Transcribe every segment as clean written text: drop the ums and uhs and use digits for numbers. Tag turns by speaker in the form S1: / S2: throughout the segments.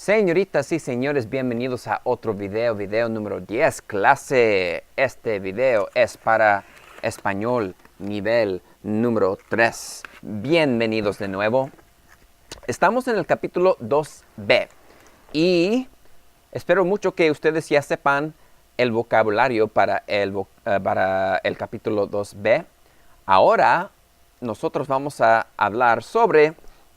S1: Señoritas y señores, bienvenidos a otro video número 10, clase. Este video es para español nivel número 3. Bienvenidos de nuevo. Estamos en el capítulo 2b y espero mucho que ustedes ya sepan el vocabulario para el capítulo 2b. Ahora nosotros vamos a hablar sobre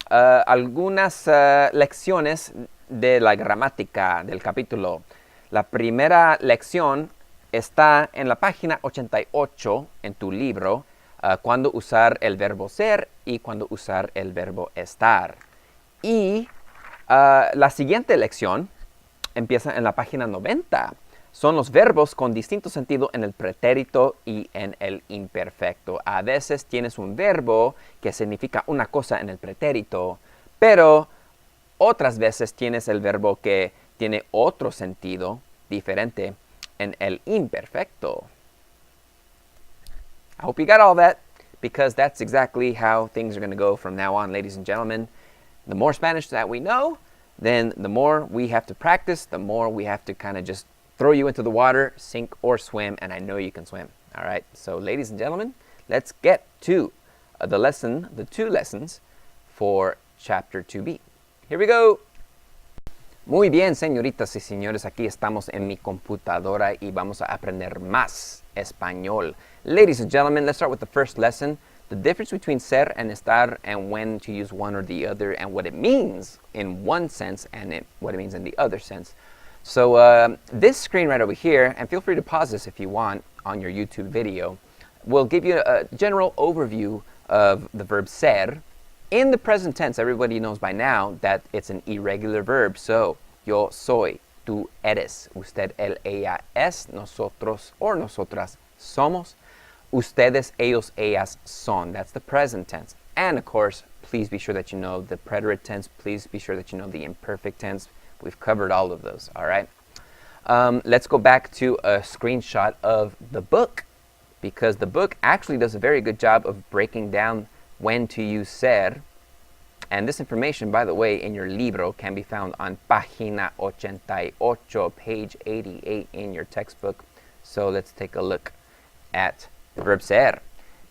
S1: algunas lecciones de la gramática del capítulo. La primera lección está en la página 88 en tu libro, cuándo usar el verbo ser y cuándo usar el verbo estar. Y la siguiente lección empieza en la página 90. Son los verbos con distinto sentido en el pretérito y en el imperfecto. A veces tienes un verbo que significa una cosa en el pretérito, pero otras veces tienes el verbo que tiene otro sentido diferente en el imperfecto. I hope you got all that, because that's exactly how things are going to go from now on, ladies and gentlemen. The more Spanish that we know, then the more we have to practice, the more we have to kind of just throw you into the water, sink or swim, and I know you can swim. All right, so ladies and gentlemen, let's get to the two lessons for Chapter 2B. Here we go. Muy bien, señoritas y señores, aquí estamos en mi computadora y vamos a aprender más español. Ladies and gentlemen, let's start with the first lesson. The difference between ser and estar, and when to use one or the other, and what it means in one sense and what it means in the other sense. So this screen right over here, and feel free to pause this if you want on your YouTube video, will give you a general overview of the verb ser. In the present tense, everybody knows by now that it's an irregular verb. So, yo soy, tú eres, usted, él, ella es, nosotros or nosotras somos, ustedes, ellos, ellas son. That's the present tense. And of course, please be sure that you know the preterite tense. Please be sure that you know the imperfect tense. We've covered all of those, all right? Let's go back to a screenshot of the book, because the book actually does a very good job of breaking down when to use ser. And this information, by the way, in your libro can be found on página 88, page 88 in your textbook. So let's take a look at the verb ser.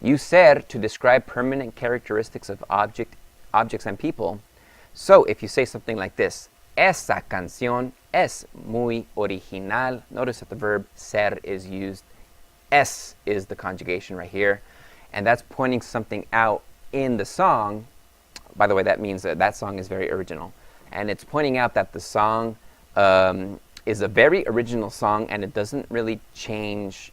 S1: Use ser to describe permanent characteristics of objects and people. So if you say something like this, esa canción es muy original. Notice that the verb ser is used. Es is the conjugation right here. And that's pointing something out in the song. By the way, that means that song is very original. And it's pointing out that the song is a very original song, and it doesn't really change.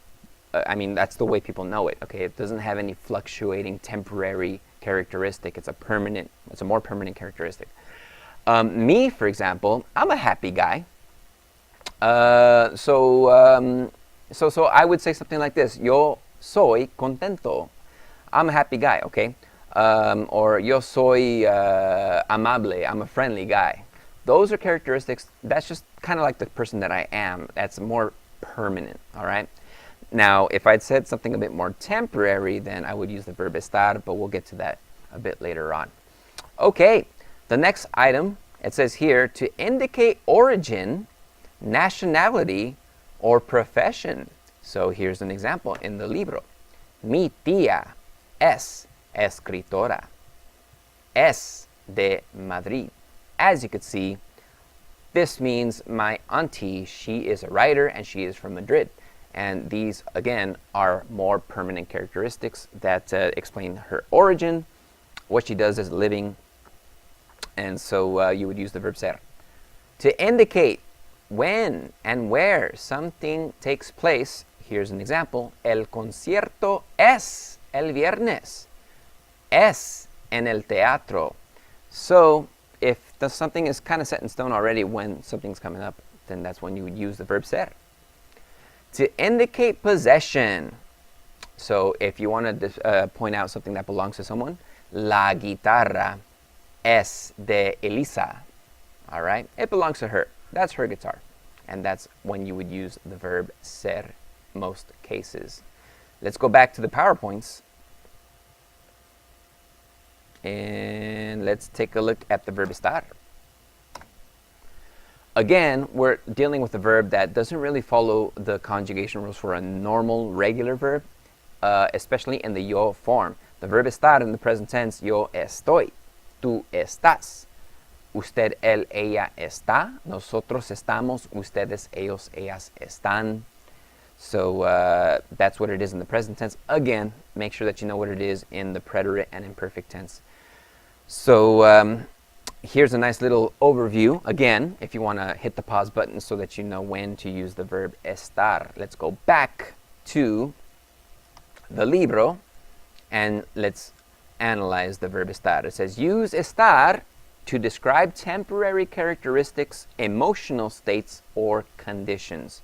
S1: I mean, that's the way people know it. Okay, it doesn't have any fluctuating temporary characteristic. It's a more permanent characteristic. Me, for example, I'm a happy guy. So I would say something like this. Yo soy contento. I'm a happy guy, okay? Or yo soy amable. I'm a friendly guy. Those are characteristics. That's just kind of like the person that I am. That's more permanent, all right? Now, if I'd said something a bit more temporary, then I would use the verb estar, but we'll get to that a bit later on. Okay, the next item, it says here, to indicate origin, nationality, or profession. So here's an example in the libro. Mi tía es escritora. Es de Madrid. As you could see, this means my auntie, she is a writer and she is from Madrid. And these, again, are more permanent characteristics that explain her origin, what she does as a living. And so you would use the verb ser. To indicate when and where something takes place, here's an example. El concierto es el viernes. Es en el teatro. So if something is kind of set in stone already when something's coming up, then that's when you would use the verb ser. To indicate possession. So if you want to point out something that belongs to someone, la guitarra es de Elisa. All right? It belongs to her. That's her guitar. And that's when you would use the verb ser most cases. Let's go back to the PowerPoints. And let's take a look at the verb estar. Again, we're dealing with a verb that doesn't really follow the conjugation rules for a normal, regular verb, especially in the yo form. The verb estar in the present tense, yo estoy, tú estás, usted, él, ella está, nosotros estamos, ustedes, ellos, ellas están. So that's what it is in the present tense. Again, make sure that you know what it is in the preterite and imperfect tense. So here's a nice little overview. Again, if you want to hit the pause button so that you know when to use the verb estar. Let's go back to the libro and let's analyze the verb estar. It says, use estar to describe temporary characteristics, emotional states, or conditions.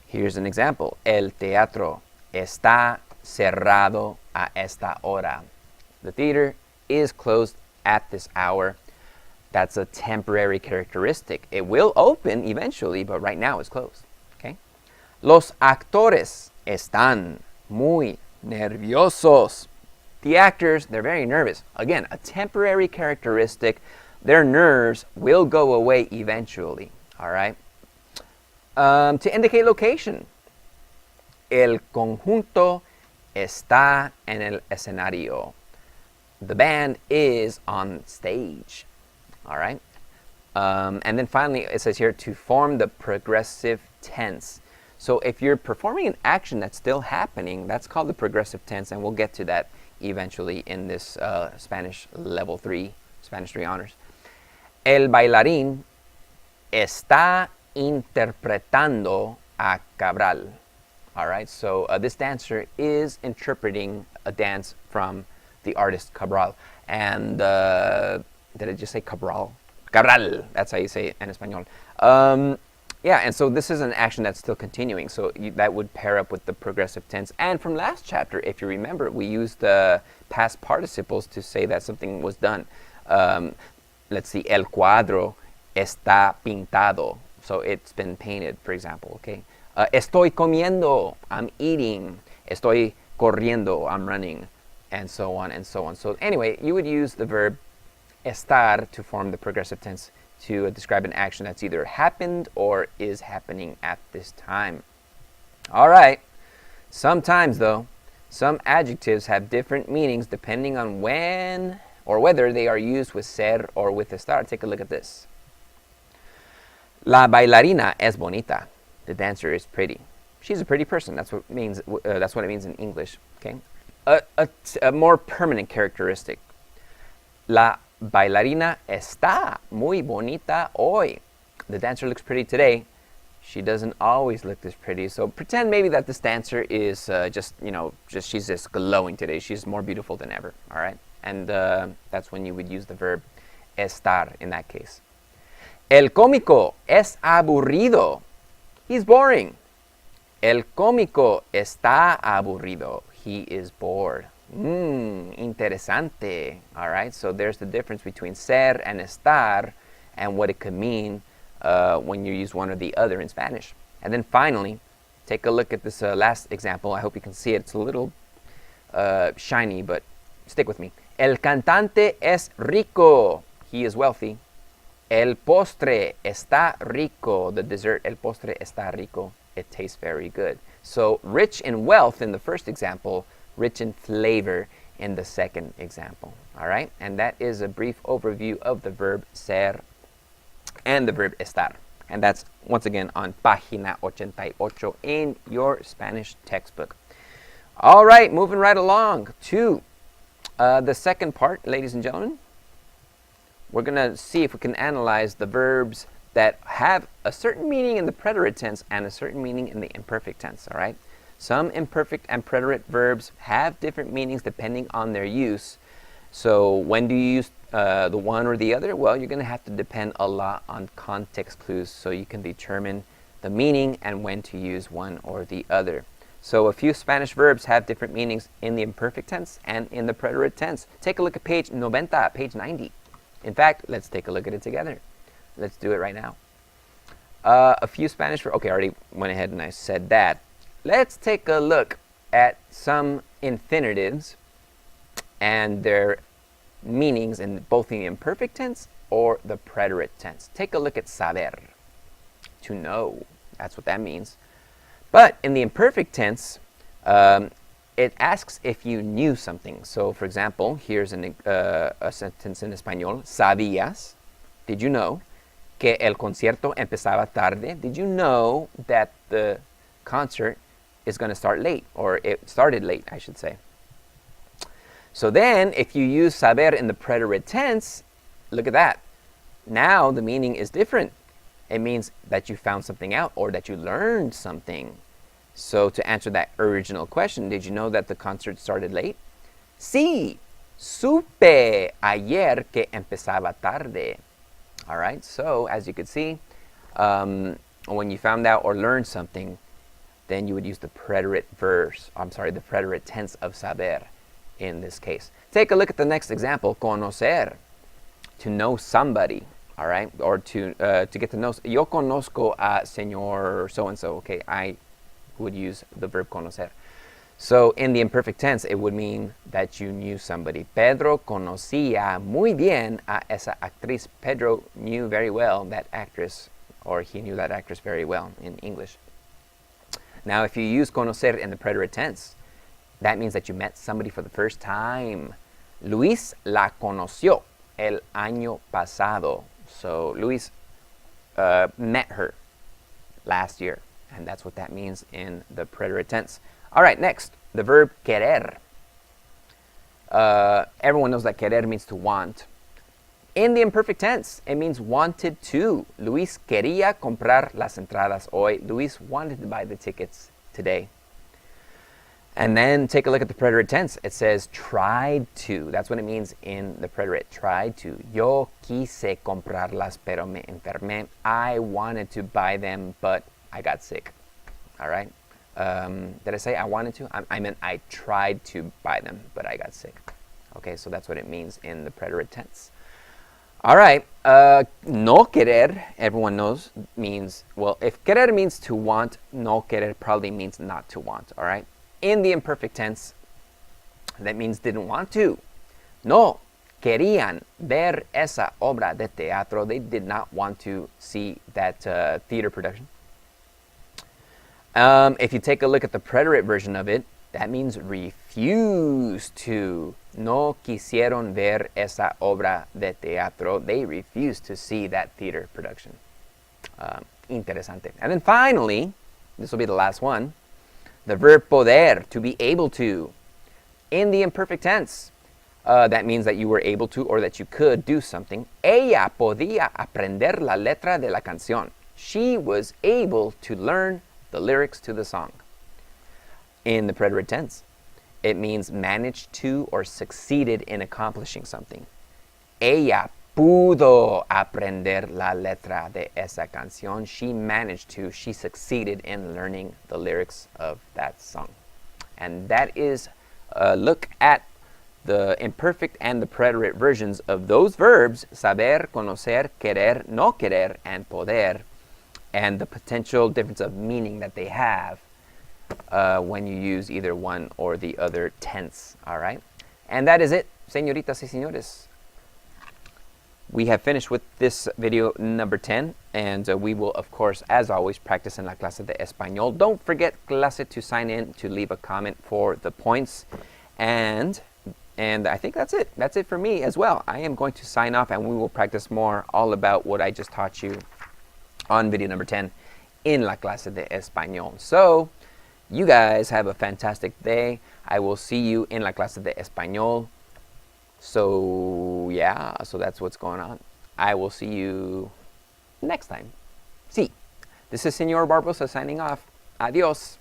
S1: Here's an example. El teatro está cerrado a esta hora. The theater is closed at this hour. That's a temporary characteristic. It will open eventually, but right now it's closed. Okay? Los actores están muy nerviosos. The actors, they're very nervous. Again, a temporary characteristic. Their nerves will go away eventually. All right? To indicate location. El conjunto está en el escenario. The band is on stage. All right? And then finally, it says here to form the progressive tense. So if you're performing an action that's still happening, that's called the progressive tense, and we'll get to that eventually in this Spanish Level 3, Spanish 3 Honors. El bailarín está interpretando a Cabral. All right, so this dancer is interpreting a dance from the artist Cabral. And did I just say Cabral? Cabral, that's how you say it in Español. Yeah, and so this is an action that's still continuing. So that would pair up with the progressive tense. And from last chapter, if you remember, we used the past participles to say that something was done. Let's see, el cuadro está pintado. So it's been painted, for example, okay? Estoy comiendo, I'm eating. Estoy corriendo, I'm running. And so on and so on. So anyway, you would use the verb estar to form the progressive tense to describe an action that's either happened or is happening at this time. All right. Sometimes, though, some adjectives have different meanings depending on when or whether they are used with ser or with estar. Take a look at this. La bailarina es bonita. The dancer is pretty. She's a pretty person. That's what it means. That's what it means in English. Okay. A more permanent characteristic. La bailarina está muy bonita hoy. The dancer looks pretty today. She doesn't always look this pretty. So pretend maybe that this dancer is she's just glowing today. She's more beautiful than ever. All right. And that's when you would use the verb estar in that case. El cómico es aburrido. He's boring. El cómico está aburrido. He is bored. Interesante. All right, so there's the difference between ser and estar and what it could mean when you use one or the other in Spanish. And then finally, take a look at this last example. I hope you can see it. It's a little shiny, but stick with me. El cantante es rico. He is wealthy. El postre está rico. The dessert, el postre está rico. It tastes very good. So rich in wealth in the first example, rich in flavor in the second example. All right? And that is a brief overview of the verb ser and the verb estar. And that's, once again, on página 88 in your Spanish textbook. All right, moving right along to the second part, ladies and gentlemen. We're going to see if we can analyze the verbs that have a certain meaning in the preterite tense and a certain meaning in the imperfect tense, all right? Some imperfect and preterite verbs have different meanings depending on their use. So when do you use the one or the other? Well, you're going to have to depend a lot on context clues so you can determine the meaning and when to use one or the other. So a few Spanish verbs have different meanings in the imperfect tense and in the preterite tense. Take a look at page 90, page 90. In fact, let's take a look at it together. Let's do it right now. A few Spanish verbs. Okay, I already went ahead and I said that. Let's take a look at some infinitives and their meanings in both the imperfect tense or the preterite tense. Take a look at saber. to know. That's what that means. But in the imperfect tense, it asks if you knew something. So, for example, here's a sentence in Español. ¿Sabías? Did you know? Que el concierto empezaba tarde. Did you know that the concert is going to start late? Or it started late, I should say. So then, if you use saber in the preterite tense, look at that. Now the meaning is different. It means that you found something out or that you learned something. So to answer that original question, did you know that the concert started late? Sí, supe ayer que empezaba tarde. All right, so as you could see, when you found out or learned something, then you would use the preterite the preterite tense of saber in this case. Take a look at the next example, conocer, to know somebody. All right, or to get to know. Yo conozco a señor so-and-so. Okay, I would use the verb conocer. So in the imperfect tense, it would mean that you knew somebody. Pedro conocía muy bien a esa actriz. Pedro knew very well that actress, or he knew that actress very well in English. Now, if you use conocer in the preterite tense, that means that you met somebody for the first time. Luis la conoció el año pasado. So Luis met her last year, and that's what that means in the preterite tense. All right, next, the verb querer. Everyone knows that querer means to want. In the imperfect tense, it means wanted to. Luis quería comprar las entradas hoy. Luis wanted to buy the tickets today. And then take a look at the preterite tense. It says tried to. That's what it means in the preterite. Tried to. Yo quise comprarlas, pero me enfermé. I wanted to buy them, but I got sick. All right. Did I say I wanted to? I meant I tried to buy them, but I got sick. Okay, so that's what it means in the preterite tense. All right. No querer, everyone knows, means, well, if querer means to want, no querer probably means not to want. All right. In the imperfect tense, that means didn't want to. No querían ver esa obra de teatro. They did not want to see that theater production. If you take a look at the preterite version of it, that means refuse to. No quisieron ver esa obra de teatro. They refused to see that theater production. Interesante. And then finally, this will be the last one. The verb poder, to be able to. In the imperfect tense, that means that you were able to or that you could do something. Ella podía aprender la letra de la canción. She was able to learn the lyrics to the song. In the preterite tense, it means managed to or succeeded in accomplishing something. Ella pudo aprender la letra de esa canción. She managed to, she succeeded in learning the lyrics of that song. And that is a look at the imperfect and the preterite versions of those verbs, saber, conocer, querer, no querer, and poder, and the potential difference of meaning that they have when you use either one or the other tense. All right? And that is it, señoritas y señores. We have finished with this video number 10, and we will, of course, as always, practice en la clase de Español. Don't forget, clase, to sign in to leave a comment for the points. And I think that's it. That's it for me as well. I am going to sign off, and we will practice more all about what I just taught you on video number 10 in la clase de Español. So, you guys have a fantastic day. I will see you in la clase de Español. So, yeah, so that's what's going on. I will see you next time. Sí. This is Señor Barbosa signing off. Adiós.